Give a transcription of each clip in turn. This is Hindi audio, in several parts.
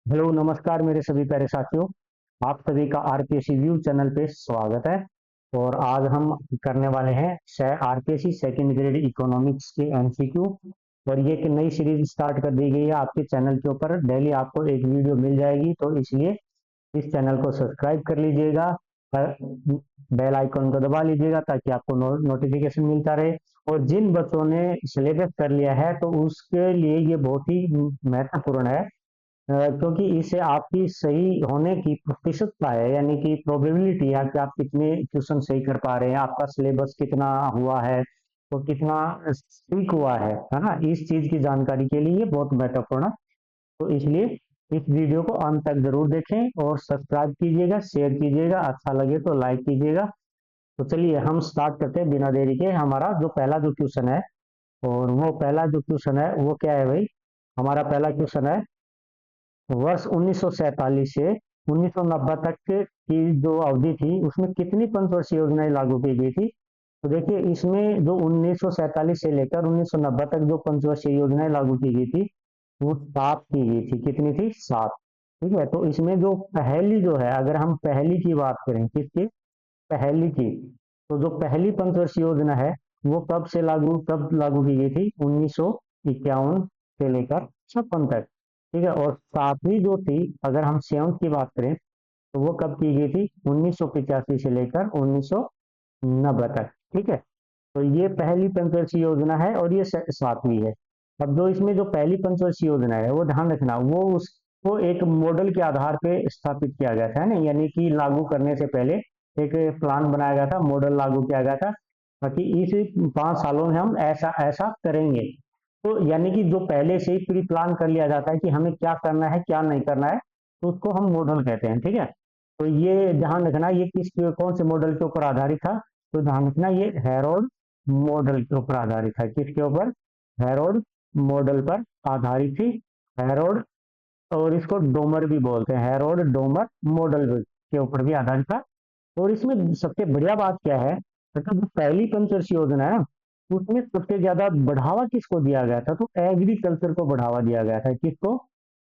हेलो नमस्कार मेरे सभी प्यारे साथियों। आप सभी का आरपीएससी व्यू चैनल पे स्वागत है। और आज हम करने वाले हैं आरपीएससी सेकंड ग्रेड इकोनॉमिक्स के एमसीक्यू। और ये एक नई सीरीज स्टार्ट कर दी गई है आपके चैनल के ऊपर। डेली आपको एक वीडियो मिल जाएगी, तो इसलिए इस चैनल को सब्सक्राइब कर लीजिएगा। बेल आइकन को दबा लीजिएगा ताकि आपको नोटिफिकेशन मिलता रहे। और जिन बच्चों ने सिलेबस कर लिया है तो उसके लिए ये बहुत ही महत्वपूर्ण है, क्योंकि इससे आपकी सही होने की प्रतिशतता है, यानी कि प्रोबेबिलिटी है कि आप कितने क्वेश्चन सही कर पा रहे हैं, आपका सिलेबस कितना हुआ है, तो कितना ठीक हुआ है ना। इस चीज की जानकारी के लिए ये बहुत महत्वपूर्ण है। तो इसलिए इस वीडियो को अंत तक जरूर देखें और सब्सक्राइब कीजिएगा, शेयर कीजिएगा, अच्छा लगे तो लाइक कीजिएगा। तो चलिए हम स्टार्ट करते हैं बिना देरी के। हमारा जो पहला जो क्वेश्चन है, और वो पहला जो क्वेश्चन है वो क्या है भाई। हमारा पहला क्वेश्चन है, वर्ष 1947 से 1990 तक की जो अवधि थी उसमें कितनी पंचवर्षीय योजनाएं लागू की गई थी। तो देखिए इसमें जो 1947 से लेकर 1990 तक जो पंचवर्षीय योजनाएं लागू की गई थी वो 7 की गई थी। कितनी थी? 7। ठीक है, तो इसमें जो पहली जो है, अगर हम पहली की बात करें, किसकी? पहली की। तो जो पहली पंचवर्षीय योजना है वो कब लागू की गई थी? 1951 से लेकर 56 तक। ठीक है, और सातवीं जो थी, अगर हम सेवंथ की बात करें, तो वो कब की गई थी? 1985 से लेकर 1990 तक। ठीक है, तो ये पहली पंचवर्षीय योजना है और ये सातवीं है। अब जो इसमें जो पहली पंचवर्षीय योजना है वो ध्यान रखना, वो उसको एक मॉडल के आधार पे स्थापित किया गया था, है ना। यानी कि लागू करने से पहले एक प्लान बनाया गया था, मॉडल लागू किया गया था, ताकि इस 5 सालों में हम ऐसा ऐसा करेंगे। तो यानी कि जो पहले से ही प्री प्लान कर लिया जाता है कि हमें क्या करना है क्या नहीं करना है, तो उसको हम मॉडल कहते हैं। ठीक है, तो ये ध्यान रखना, ये कौन से मॉडल के ऊपर आधारित था। तो ध्यान रखना, ये हेरोल्ड मॉडल के ऊपर आधारित है। किसके ऊपर? हेरोल्ड मॉडल पर आधारित थी। हेरोल्ड, और इसको डोमर भी बोलते हैं, हेरोल्ड डोमर मॉडल के ऊपर भी आधारित था। और इसमें सबसे बढ़िया बात क्या है, मतलब जो पहली पंचवर्षीय योजना है ना, उसमें सबसे ज्यादा बढ़ावा किसको दिया गया था? तो एग्रीकल्चर को बढ़ावा दिया गया था। किसको?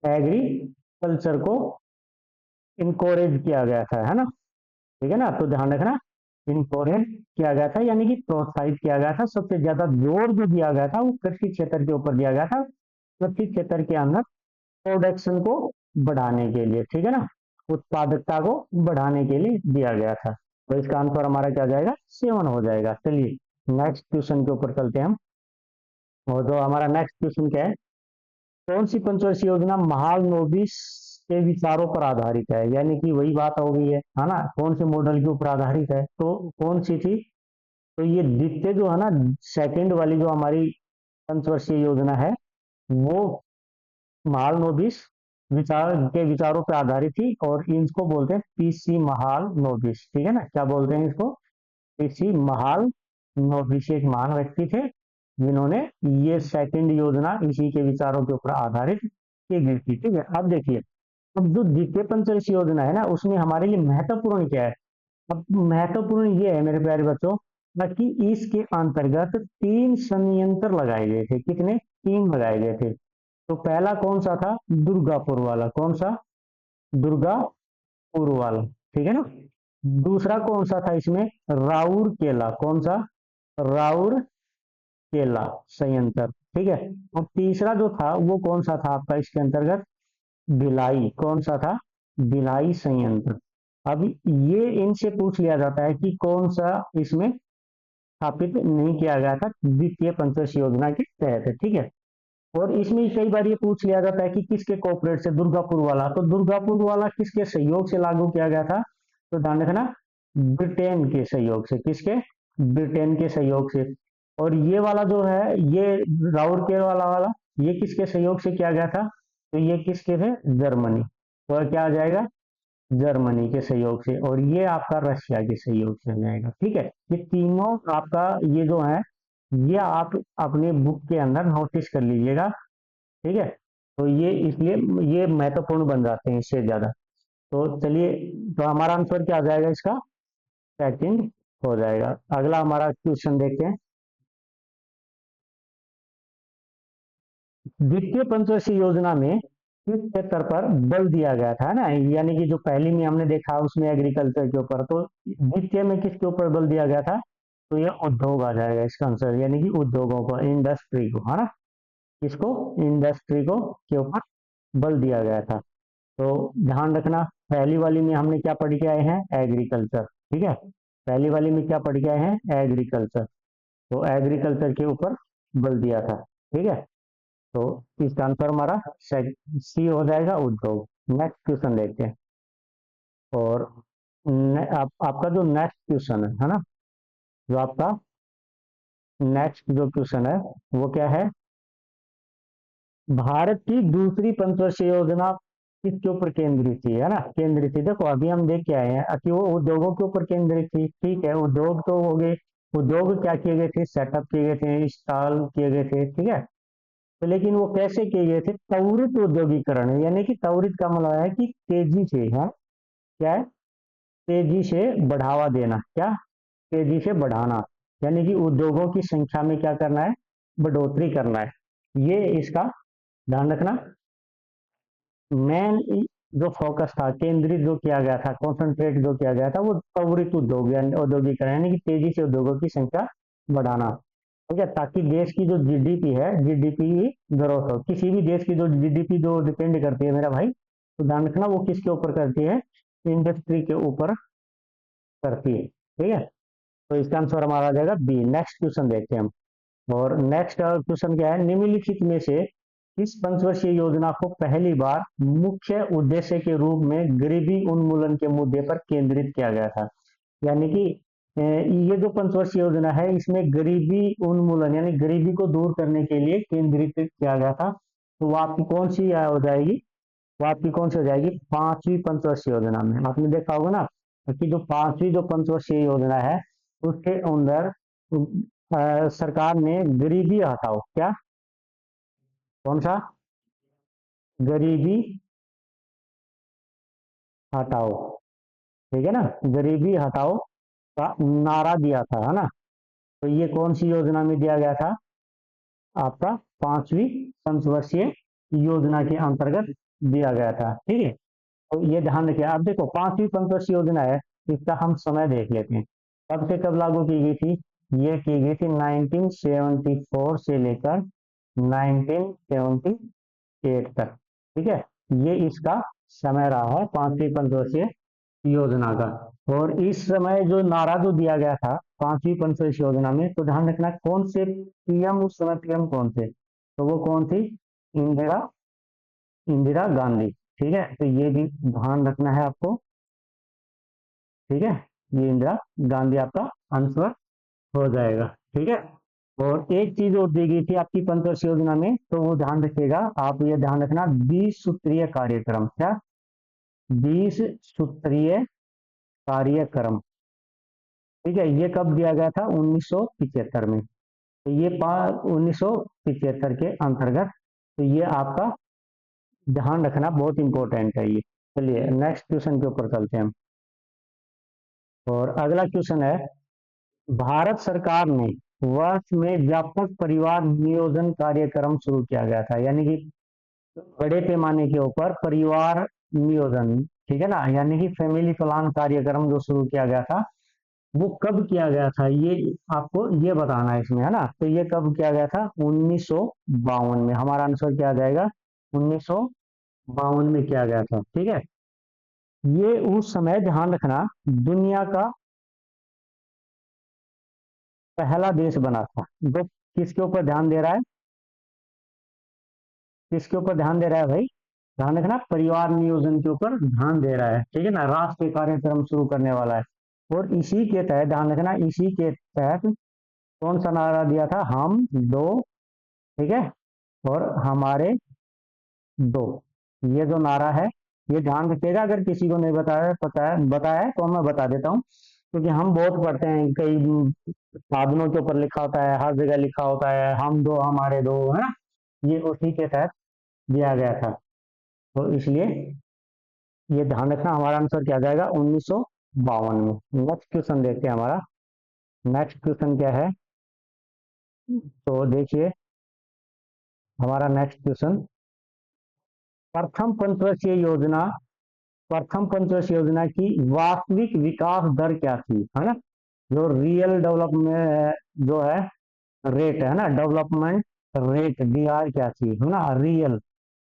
एग्रीकल्चर को इनकोरेज किया गया था, है ना। ठीक है ना, तो ध्यान रखना, इनकोरेज किया गया था, यानी कि प्रोत्साहित किया गया था। सबसे ज्यादा जोर जो दिया गया था वो कृषि क्षेत्र के ऊपर दिया गया था, कृषि क्षेत्र के अंदर प्रोडक्शन को बढ़ाने के लिए। ठीक है ना, उत्पादकता को बढ़ाने के लिए दिया गया था। तो इसका आंसर हमारा क्या जाएगा? 7 हो जाएगा। चलिए नेक्स्ट क्वेश्चन के ऊपर चलते हैं हम। और जो हमारा नेक्स्ट क्वेश्चन क्या है, कौन सी पंचवर्षीय योजना महालनोबिस के विचारों पर आधारित है? यानी कि वही बात हो गई है ना, कौन से मॉडल के ऊपर आधारित है, तो कौन सी थी? तो ये द्वितीय जो है ना, सेकंड वाली जो हमारी पंचवर्षीय योजना है, वो महालनोबिस विचारों पर आधारित थी। और इनको बोलते हैं पीसी महालनोबिस। ठीक है ना, क्या बोलते हैं इसको? पीसी महालनोबिस एक महान व्यक्ति थे जिन्होंने ये सेकंड योजना इसी के विचारों के ऊपर आधारित की गई थी। ठीक है, अब देखिए, अब जो द्वितीय पंचवर्षीय योजना है ना, उसमें हमारे लिए महत्वपूर्ण क्या है? अब महत्वपूर्ण ये है मेरे प्यारे बच्चों, कि इसके अंतर्गत 3 संयंत्र लगाए गए थे। कितने? 3 लगाए गए थे। तो पहला कौन सा था? दुर्गापुर वाला। कौन सा? दुर्गापुर वाला। ठीक है ना। दूसरा कौन सा था इसमें? राउर केला। कौन सा? राउर केला संयंत्र। ठीक है, और तीसरा जो था वो कौन सा था आपका इसके अंतर्गत? भिलाई। कौन सा था? भिलाई संयंत्र। अब ये इनसे पूछ लिया जाता है कि कौन सा इसमें स्थापित नहीं किया गया था द्वितीय पंचवर्षीय योजना के तहत। ठीक है, और इसमें कई बार ये पूछ लिया जाता है कि किसके कोऑपरेट से? दुर्गापुर वाला। तो दुर्गापुर वाला किसके सहयोग से लागू किया गया था? तो ध्यान रखना, ब्रिटेन के सहयोग से। किसके? ब्रिटेन के सहयोग से। और ये वाला जो है, ये राउरकेला वाला ये किसके सहयोग से किया गया था? तो ये किसके थे? जर्मनी। और क्या आ जाएगा? जर्मनी के सहयोग से। और ये आपका रशिया के सहयोग से जाएगा। ठीक है, ये तीनों आपका ये जो है, ये आप अपने बुक के अंदर नोटिस कर लीजिएगा। ठीक है, तो ये इसलिए ये महत्वपूर्ण बन जाते हैं इससे ज्यादा। तो चलिए, तो हमारा आंसर क्या आ जाएगा इसका? सेकंड हो जाएगा। अगला हमारा क्वेश्चन देखते हैं। द्वितीय पंचवर्षीय योजना में किस क्षेत्र पर बल दिया गया था ना, यानी कि जो पहली में हमने देखा उसमें एग्रीकल्चर के ऊपर, तो द्वितीय में किसके ऊपर बल दिया गया था, तो ये उद्योग आ जाएगा इसका आंसर, यानी कि उद्योगों पर, इंडस्ट्री को, है ना, किसको, इंडस्ट्री को के ऊपर बल दिया गया था। तो ध्यान रखना, पहली वाली में हमने क्या पढ़ के आए हैं, एग्रीकल्चर, ठीक है, पहली वाली में क्या पढ़ के आए हैं, एग्रीकल्चर, तो एग्रीकल्चर के ऊपर बल दिया था, ठीक है। तो इसका आंसर हमारा सी हो जाएगा, उद्योग। नेक्स्ट क्वेश्चन देखते हैं। और आपका जो नेक्स्ट क्वेश्चन है ना, जो आपका नेक्स्ट जो क्वेश्चन है वो क्या है, भारत की दूसरी पंचवर्षीय योजना किसके ऊपर केंद्रित थी, है ना, केंद्रित थी। देखो अभी हम देख के आए हैं कि वो उद्योगों के ऊपर केंद्रित थी, ठीक है, उद्योग तो हो गए, उद्योग क्या किए गए थे, सेटअप किए गए थे, इंस्टॉल किए गए थे, ठीक है। तो लेकिन वो कैसे किए गए थे, त्वरित औद्योगिकरण, यानी कि त्वरित का मतलब है कि तेजी से, है क्या है, तेजी से बढ़ावा देना, क्या, तेजी से बढ़ाना, यानी कि उद्योगों की संख्या में क्या करना है, बढ़ोतरी करना है, ये इसका ध्यान रखना। मेन जो फोकस था, केंद्रित जो किया गया था, कॉन्सेंट्रेट जो किया गया था, वो त्वरित उद्योग यानी औद्योगिकरण, यानी कि तेजी से उद्योगों की संख्या बढ़ाना, ठीक है, ताकि देश की जो जीडीपी है, जीडीपी ग्रोथ हो। किसी भी देश की जो जीडीपी जो डिपेंड करती है मेरा भाई, तो ध्यान रखना वो किसके ऊपर करती है, इंडस्ट्री के ऊपर करती है, ठीक है। तो इसका आंसर हमारा आ जाएगा बी। नेक्स्ट क्वेश्चन देखते हैं हम। और नेक्स्ट क्वेश्चन क्या है, निम्नलिखित में से इस पंचवर्षीय योजना को पहली बार मुख्य उद्देश्य के रूप में गरीबी उन्मूलन के मुद्दे पर केंद्रित किया गया था, यानी कि ये जो पंचवर्षीय योजना है इसमें गरीबी उन्मूलन यानी गरीबी को दूर करने के लिए केंद्रित किया गया था। तो वो आपकी कौन सी हो जाएगी, वो आपकी कौन सी हो जाएगी, पांचवी पंचवर्षीय योजना में। आपने देखा होगा ना कि जो पांचवी जो पंचवर्षीय योजना है उसके अंदर सरकार ने गरीबी हटाओ, क्या, कौन सा, गरीबी हटाओ, ठीक है ना, गरीबी हटाओ का नारा दिया था, है ना। तो ये कौन सी योजना में दिया गया था, आपका पांचवी पंचवर्षीय योजना के अंतर्गत दिया गया था, ठीक है। तो ये ध्यान रखिए। आप देखो पांचवी पंचवर्षीय योजना है, इसका हम समय देख लेते हैं, कब से कब लागू की गई थी, ये की गई थी 1974 से लेकर 1978 तक, ठीक है। ये इसका समय रहा है पांचवी पंचवर्षीय योजना का। और इस समय जो नारा जो दिया गया था पांचवी पंचवर्षीय योजना में, तो ध्यान रखना कौन से पीएम, उस समय पीएम कौन थे, तो वो कौन थी, इंदिरा इंदिरा गांधी, ठीक है। तो ये भी ध्यान रखना है आपको, ठीक है, ये इंदिरा गांधी आपका आंसर हो जाएगा, ठीक है। और एक चीज और दी गई थी आपकी पंचवर्षीय योजना में, तो वो ध्यान रखिएगा आप, ये ध्यान रखना 20 सूत्रीय कार्यक्रम, क्या, 20 सूत्रीय कार्यक्रम, ठीक है। ये कब दिया गया था, 1975 में। तो ये 1975 के अंतर्गत, तो ये आपका ध्यान रखना बहुत इंपॉर्टेंट है ये। चलिए नेक्स्ट क्वेश्चन के ऊपर चलते हैं हम। और अगला क्वेश्चन है, भारत सरकार ने वर्ष में व्यापक परिवार नियोजन कार्यक्रम शुरू किया गया था, यानी कि बड़े पैमाने के ऊपर परिवार नियोजन, ठीक है ना, यानी कि फैमिली प्लान कार्यक्रम जो शुरू किया गया था, वो कब किया गया था, ये आपको ये बताना है इसमें, है ना। तो ये कब किया गया था, 1952 में। हमारा आंसर क्या आ जाएगा, 1952 में किया गया था, ठीक है। ये उस समय ध्यान रखना दुनिया का पहला देश बना था जो किसके ऊपर ध्यान दे रहा है, किसके ऊपर ध्यान दे रहा है भाई, ध्यान रखना परिवार नियोजन के ऊपर ध्यान दे रहा है, ठीक है ना, राष्ट्रीय कार्यक्रम शुरू करने वाला है। और इसी के तहत ध्यान रखना, इसी के तहत कौन सा नारा दिया था, हम दो, ठीक है, और हमारे दो, ये जो नारा है ये ध्यान रखिएगा। अगर किसी को नहीं बताया पता है बताया है तो मैं बता देता हूँ, क्योंकि हम बहुत पढ़ते हैं, कई साधनों के ऊपर लिखा होता है, हर जगह लिखा होता है हम दो हमारे दो, है ना, ये उसी के तहत दिया गया था। तो इसलिए ये ध्यान रखना, हमारा आंसर क्या जाएगा, 1952 में। नेक्स्ट क्वेश्चन देखते हैं हमारा। नेक्स्ट क्वेश्चन क्या है, तो देखिए हमारा नेक्स्ट क्वेश्चन, प्रथम पंचवर्षीय योजना, प्रथम पंचवर्षीय योजना की वास्तविक विकास दर क्या थी, है ना? जो रियल डेवलपमेंट जो है रेट है ना, डेवलपमेंट रेट डीआर क्या थी, है ना? रियल,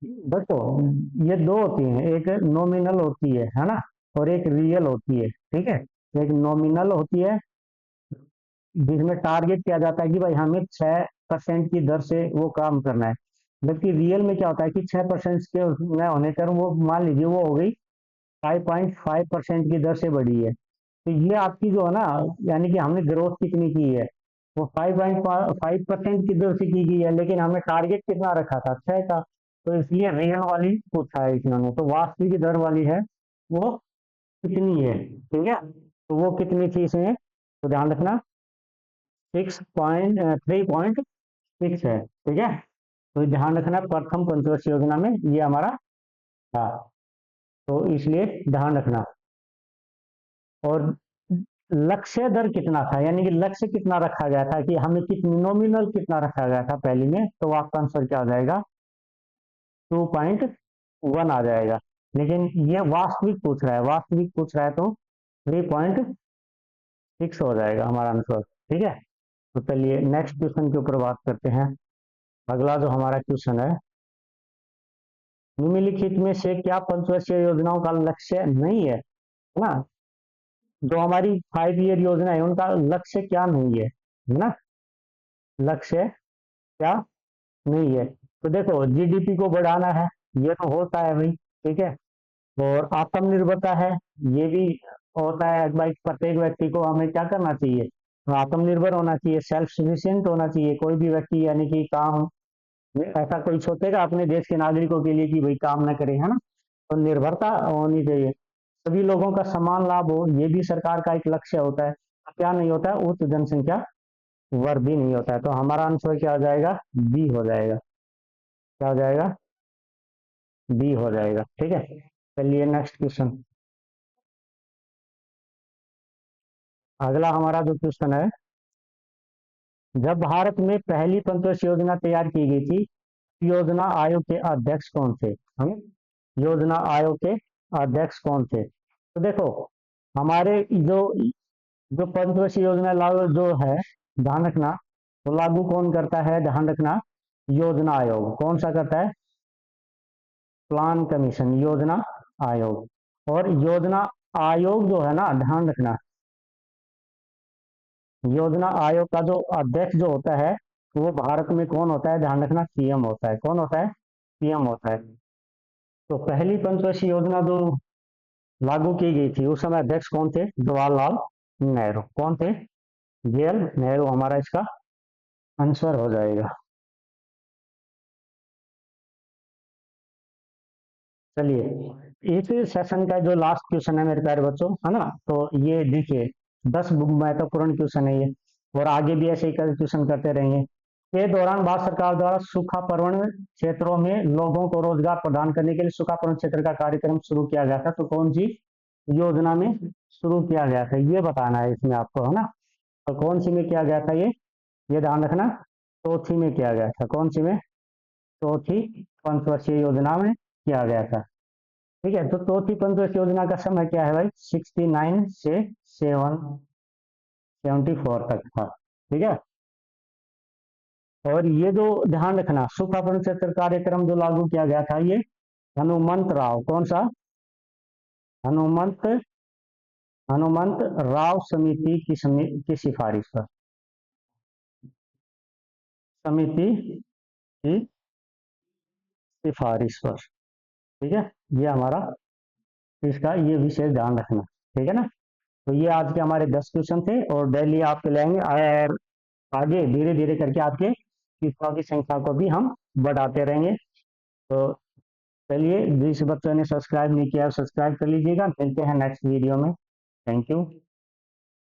देखो ये दो होती हैं, एक नॉमिनल होती है ना, और एक रियल होती है, ठीक है? एक नॉमिनल होती है जिसमें टारगेट किया जाता है कि भाई हमें 6% की दर से वो काम करना है, जबकि रियल में क्या होता है कि 6% के उसमें होने पर वो मान लीजिए वो हो गई 5.5% की दर से बढ़ी है। तो ये आपकी जो है ना, यानी कि हमने ग्रोथ कितनी की है, वो 5.5% की दर से की गई है, लेकिन हमने टारगेट कितना रखा था, 6 का। तो इसलिए रियल वाली पूछा है इन्होंने, तो वास्तविक दर वाली है वो कितनी है, ठीक है? तो वो कितनी थी इसमें, तो ध्यान रखना 3.6 है, ठीक है? तो ध्यान रखना प्रथम पंचवर्षीय योजना में ये हमारा था, तो इसलिए ध्यान रखना। और लक्ष्य दर कितना था, यानी कि लक्ष्य कितना रखा गया था, कि हमें कितनी नॉमिनल कितना रखा गया था पहली में, तो आपका आंसर क्या आ जाएगा, 2.1 आ जाएगा। लेकिन ये वास्तविक पूछ रहा है, वास्तविक पूछ रहा है तो 3.6 हो जाएगा हमारा आंसर, ठीक है? तो चलिए नेक्स्ट क्वेश्चन के ऊपर बात करते हैं। अगला जो हमारा क्वेश्चन है, निम्नलिखित में से क्या पंचवर्षीय योजनाओं का लक्ष्य नहीं है ना? जो हमारी 5 ईयर योजना है उनका लक्ष्य क्या नहीं है ना? लक्ष्य क्या नहीं है, तो देखो जीडीपी को बढ़ाना है, ये तो होता है भाई, ठीक है? और आत्मनिर्भरता है, ये भी होता है भाई, प्रत्येक व्यक्ति को हमें क्या करना चाहिए, आत्मनिर्भर होना चाहिए, सेल्फ सफिशिएंट होना चाहिए कोई भी व्यक्ति, यानी कि काम ऐसा कोई सोचेगा अपने देश के नागरिकों के लिए कि भाई काम न करे, है ना? तो निर्भरता होनी चाहिए, सभी लोगों का समान लाभ हो, ये भी सरकार का एक लक्ष्य होता है। क्या नहीं होता है, उच्च जनसंख्या वृद्धि नहीं होता है। तो हमारा आंसर क्या हो जाएगा, बी हो जाएगा, क्या हो जाएगा, बी हो जाएगा, ठीक है? चलिए नेक्स्ट क्वेश्चन। अगला हमारा जो क्वेश्चन है, जब भारत में पहली पंचवर्षीय योजना तैयार की गई थी, योजना आयोग के अध्यक्ष कौन थे, हम योजना आयोग के अध्यक्ष कौन थे? तो देखो हमारे जो जो पंचवर्षीय योजना लागू जो है, ध्यान रखना, तो लागू कौन करता है, ध्यान रखना, योजना आयोग। कौन सा करता है, प्लान कमीशन, योजना आयोग। और योजना आयोग जो है ना, ध्यान रखना, योजना आयोग का जो अध्यक्ष जो होता है वो भारत में कौन होता है, ध्यान रखना, पीएम होता है। कौन होता है, पीएम होता है। तो पहली पंचवर्षीय योजना जो लागू की गई थी उस समय अध्यक्ष कौन थे, जवाहरलाल नेहरू। कौन थे, जेएल नेहरू हमारा इसका आंसर हो जाएगा। चलिए इस सेशन का जो लास्ट क्वेश्चन है मेरे प्यारे बच्चों, है ना, तो ये देखिए 10 महत्वपूर्ण क्वेश्चन है ये, और आगे भी ऐसे ही क्वेश्चन करते रहेंगे। के दौरान भारत सरकार द्वारा सूखा प्रवण क्षेत्रों में लोगों को रोजगार प्रदान करने के लिए सूखा प्रवण क्षेत्र का कार्यक्रम शुरू किया गया था, तो कौन सी योजना में शुरू किया गया था, ये बताना है इसमें आपको, है ना? तो कौन सी में किया गया था ये ध्यान रखना, चौथी में किया गया था। कौन सी में, चौथी पंचवर्षीय योजना में किया गया था, ठीक है? तो चौथी पंचवर्षीय योजना का समय क्या है भाई, 69 से 74 तक था, ठीक है? और ये जो ध्यान रखना, सूखा क्षेत्र कार्यक्रम जो लागू किया गया था, ये हनुमंत राव, कौन सा, हनुमंत हनुमंत राव समिति की सिफारिश पर, समिति की सिफारिश पर, ठीक है? ये हमारा इसका ये विशेष ध्यान रखना, ठीक है ना? तो ये आज के हमारे 10 क्वेश्चन थे, और डेली आपके लेंगे, और आगे धीरे धीरे करके आपके क्वेश्चनों की संख्या को भी हम बढ़ाते रहेंगे। तो चलिए, जिस बच्चों ने सब्सक्राइब नहीं किया सब्सक्राइब कर लीजिएगा। मिलते हैं नेक्स्ट वीडियो में। Thank you.